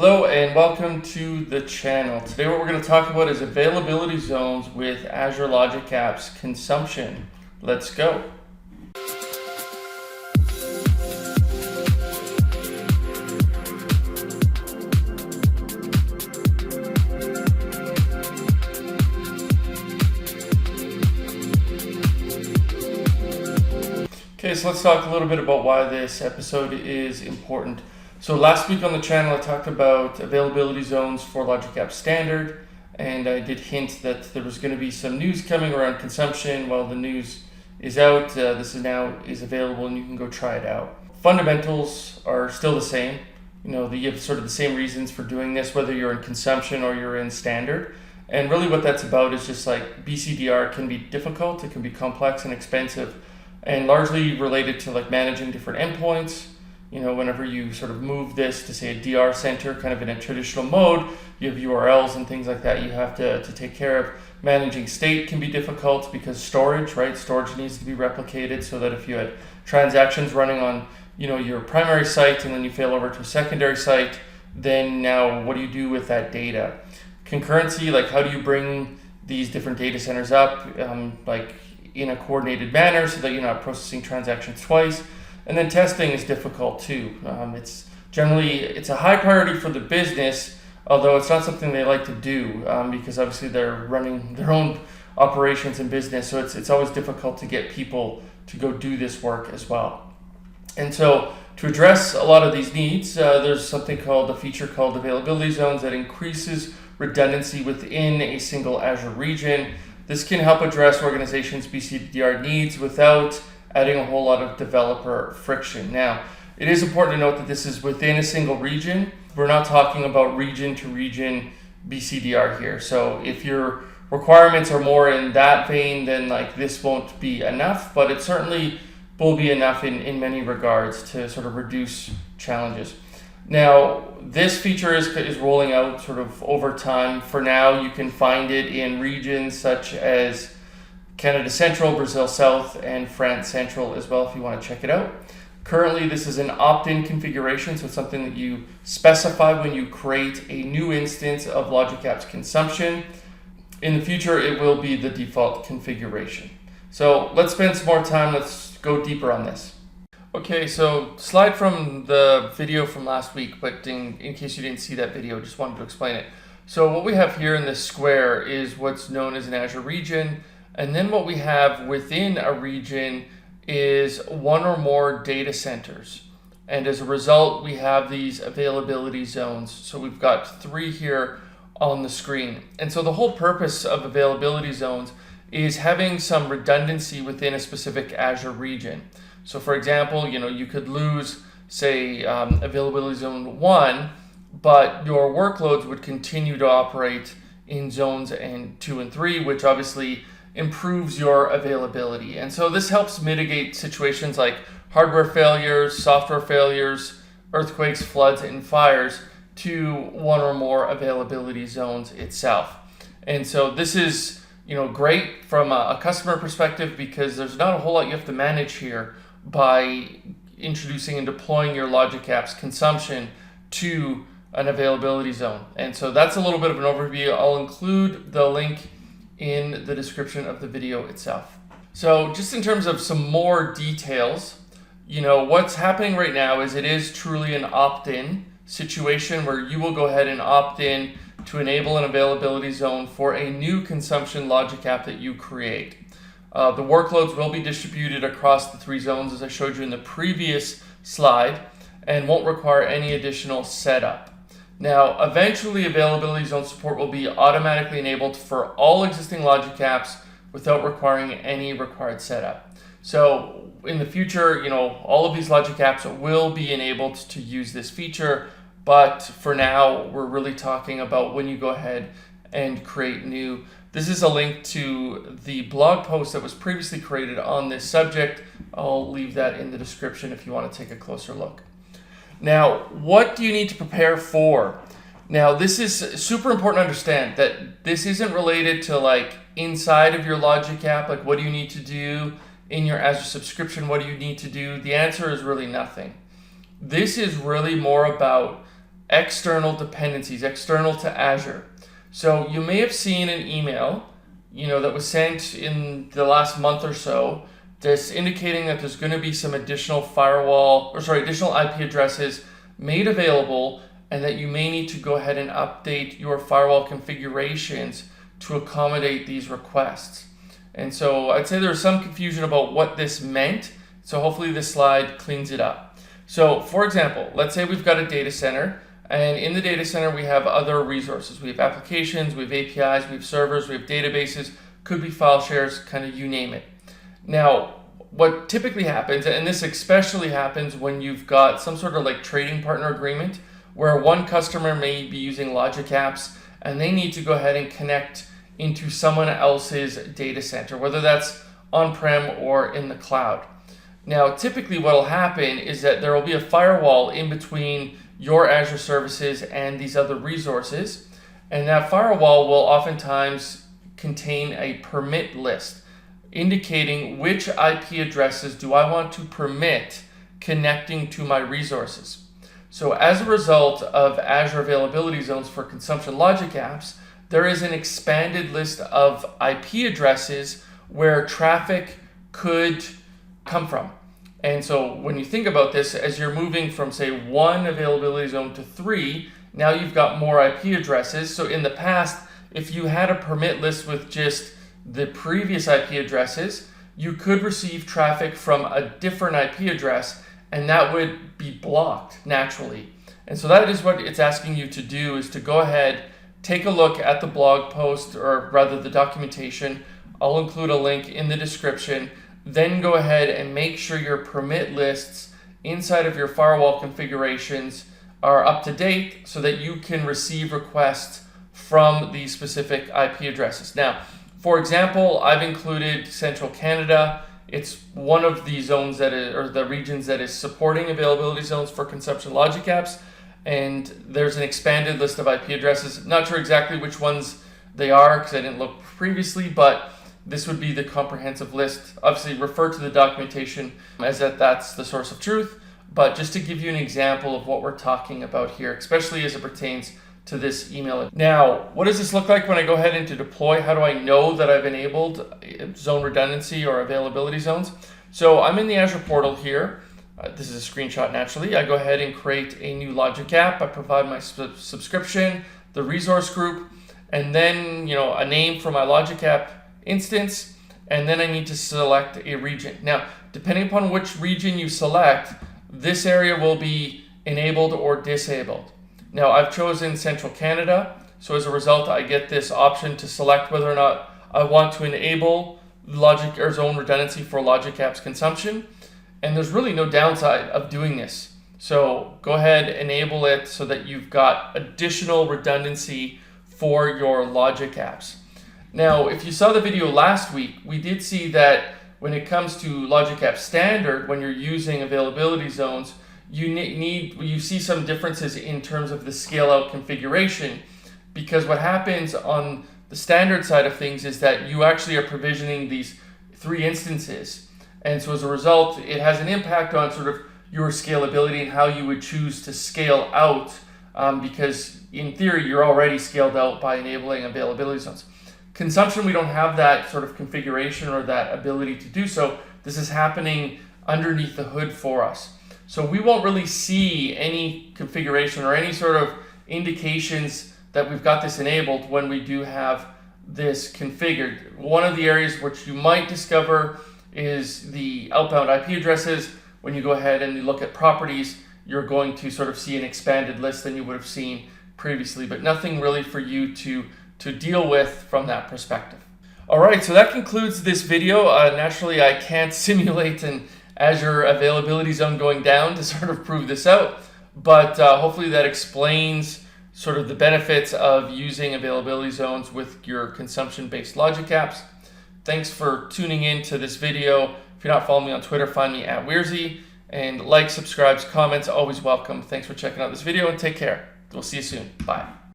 Hello and welcome to the channel. Today what we're going to talk about is availability zones with Azure Logic Apps consumption. Let's go. Okay, so let's talk a little bit about why this episode is important. So last week on the channel I talked about availability zones for Logic Apps Standard, and I did hint that there was going to be some news coming around consumption. Well, the news is out. This is now available and you can go try it out. Fundamentals are still the same. You have sort of the same reasons for doing this, whether you're in consumption or you're in standard. And really what that's about is just like BCDR can be difficult, it can be complex and expensive, and largely related to like managing different endpoints. Whenever you sort of move this to say a DR center kind of in a traditional mode, you have URLs and things like that you have to take care of. Managing state can be difficult because storage needs to be replicated, so that if you had transactions running on your primary site and then you fail over to a secondary site, then now what do you do with that data? Concurrency, like how do you bring these different data centers up like in a coordinated manner so that you're not processing transactions twice. And then testing is difficult too. It's a high priority for the business, although it's not something they like to do because obviously they're running their own operations and business. So it's always difficult to get people to go do this work as well. And so to address a lot of these needs, there's a feature called Availability Zones that increases redundancy within a single Azure region. This can help address organizations' BCDR needs without adding a whole lot of developer friction. Now, it is important to note that this is within a single region. We're not talking about region to region BCDR here. So if your requirements are more in that vein, then this won't be enough, but it certainly will be enough in many regards to sort of reduce challenges. Now, this feature is rolling out sort of over time. For now, you can find it in regions such as Canada Central, Brazil South, and France Central as well if you want to check it out. Currently, this is an opt-in configuration, so it's something that you specify when you create a new instance of Logic Apps consumption. In the future, it will be the default configuration. So let's spend some more time. Let's go deeper on this. Okay, so slide from the video from last week, but in case you didn't see that video, just wanted to explain it. So what we have here in this square is what's known as an Azure region. And then what we have within a region is one or more data centers. And as a result, we have these availability zones. So we've got 3 here on the screen. And so the whole purpose of availability zones is having some redundancy within a specific Azure region. So for example, you could lose, say, availability zone 1, but your workloads would continue to operate in zones 2 and 3, which obviously improves your availability. And so this helps mitigate situations like hardware failures, software failures, earthquakes, floods, and fires to one or more availability zones itself. And so this is great from a customer perspective because there's not a whole lot you have to manage here by introducing and deploying your Logic Apps consumption to an availability zone. And so that's a little bit of an overview. I'll include the link in the description of the video itself. So just in terms of some more details, what's happening right now is it is truly an opt-in situation where you will go ahead and opt in to enable an availability zone for a new consumption Logic App that you create. The workloads will be distributed across the 3 zones as I showed you in the previous slide and won't require any additional setup. Now, eventually availability zone support will be automatically enabled for all existing Logic Apps without requiring any required setup. So in the future, all of these Logic Apps will be enabled to use this feature, but for now, we're really talking about when you go ahead and create new. This is a link to the blog post that was previously created on this subject. I'll leave that in the description if you want to take a closer look. Now, what do you need to prepare for? Now, this is super important to understand that this isn't related to inside of your Logic App, what do you need to do in your Azure subscription, what do you need to do? The answer is really nothing. This is really more about external dependencies, external to Azure. So you may have seen an email, that was sent in the last month or so, that's indicating that there's going to be some additional additional IP addresses made available, and that you may need to go ahead and update your firewall configurations to accommodate these requests. And so I'd say there's some confusion about what this meant. So hopefully this slide cleans it up. So for example, let's say we've got a data center, and in the data center we have other resources. We have applications, we have APIs, we have servers, we have databases, could be file shares, kind of you name it. Now, what typically happens, and this especially happens when you've got some sort of like trading partner agreement, where one customer may be using Logic Apps and they need to go ahead and connect into someone else's data center, whether that's on-prem or in the cloud. Now, typically what will happen is that there will be a firewall in between your Azure services and these other resources, and that firewall will oftentimes contain a permit list indicating which IP addresses do I want to permit connecting to my resources. So as a result of Azure Availability Zones for consumption logic apps, there is an expanded list of IP addresses where traffic could come from. And so when you think about this, as you're moving from say 1 availability zone to 3, now you've got more IP addresses. So in the past, if you had a permit list with just the previous IP addresses, you could receive traffic from a different IP address, and that would be blocked naturally. And so that is what it's asking you to do, is to go ahead, take a look at the blog post, or rather the documentation. I'll include a link in the description. Then go ahead and make sure your permit lists inside of your firewall configurations are up to date so that you can receive requests from these specific IP addresses. Now, for example, I've included Central Canada. It's one of the zones the regions that is supporting availability zones for consumption logic apps. And there's an expanded list of IP addresses. Not sure exactly which ones they are because I didn't look previously, but this would be the comprehensive list. Obviously, refer to the documentation as that's the source of truth. But just to give you an example of what we're talking about here, especially as it pertains to this email. Now, what does this look like when I go ahead and to deploy? How do I know that I've enabled zone redundancy or availability zones? So I'm in the Azure portal here. This is a screenshot naturally. I go ahead and create a new Logic app. I provide my subscription, the resource group, and then a name for my Logic app instance, and then I need to select a region. Now, depending upon which region you select, this area will be enabled or disabled. Now, I've chosen Central Canada, so as a result, I get this option to select whether or not I want to enable logic or zone redundancy for Logic Apps consumption, and there's really no downside of doing this. So go ahead, enable it so that you've got additional redundancy for your Logic Apps. Now, if you saw the video last week, we did see that when it comes to Logic App Standard, when you're using availability zones, you see some differences in terms of the scale out configuration, because what happens on the standard side of things is that you actually are provisioning these 3 instances. And so as a result, it has an impact on sort of your scalability and how you would choose to scale out, because in theory, you're already scaled out by enabling availability zones. Consumption, we don't have that sort of configuration or that ability to do so. This is happening underneath the hood for us. So we won't really see any configuration or any sort of indications that we've got this enabled when we do have this configured. One of the areas which you might discover is the outbound IP addresses. When you go ahead and you look at properties, you're going to sort of see an expanded list than you would have seen previously, but nothing really for you to deal with from that perspective. All right, so that concludes this video. Naturally, I can't simulate an Azure Availability Zone going down to sort of prove this out, but hopefully that explains sort of the benefits of using availability zones with your consumption-based Logic apps. Thanks for tuning in to this video. If you're not following me on Twitter, find me at Weare, and like, subscribes, comments, always welcome. Thanks for checking out this video, and take care. We'll see you soon. Bye.